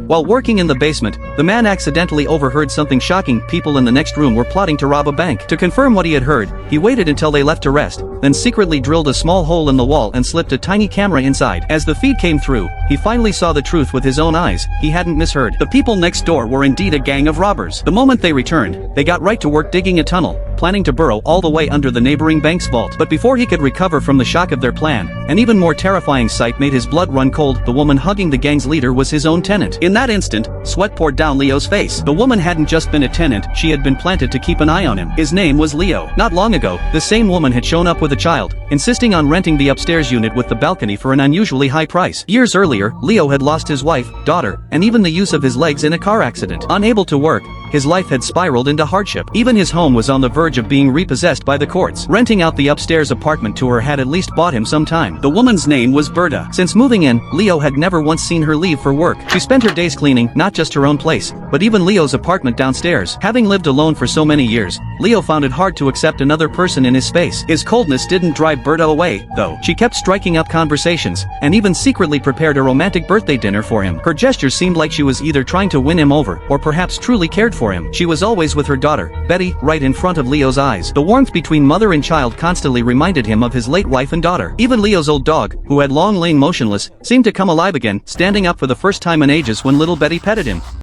While working in the basement, the man accidentally overheard something shocking. People in the next room were plotting to rob a bank. To confirm what he had heard, he waited until they left to rest, then secretly drilled a small hole in the wall and slipped a tiny camera inside. As the feed came through, he finally saw the truth with his own eyes. He hadn't misheard. The people next door were indeed a gang of robbers. The moment they returned, they got right to work digging a tunnel, planning to burrow all the way under the neighboring bank's vault. But before he could recover from the shock of their plan, an even more terrifying sight made his blood run cold. The woman hugging the gang's leader was his own tenant. In that instant, sweat poured down Leo's face. The woman hadn't just been a tenant, she had been planted to keep an eye on him. His name was Leo. Not long ago, the same woman had shown up with a child, insisting on renting the upstairs unit with the balcony for an unusually high price. Years earlier, Leo had lost his wife, daughter, and even the use of his legs in a car accident. Unable to work, his life had spiraled into hardship. Even his home was on the verge of being repossessed by the courts. Renting out the upstairs apartment to her had at least bought him some time. The woman's name was Berta. Since moving in, Leo had never once seen her leave for work. She spent her days cleaning, not just her own place, but even Leo's apartment downstairs. Having lived alone for so many years, Leo found it hard to accept another person in his space. His coldness didn't drive Berta away, though. She kept striking up conversations, and even secretly prepared a romantic birthday dinner for him. Her gestures seemed like she was either trying to win him over, or perhaps truly cared for him. She was always with her daughter, Betty, right in front of Leo's eyes. The warmth between mother and child constantly reminded him of his late wife and daughter. Even Leo's old dog, who had long lain motionless, seemed to come alive again, standing up for the first time in ages when little Betty petted him.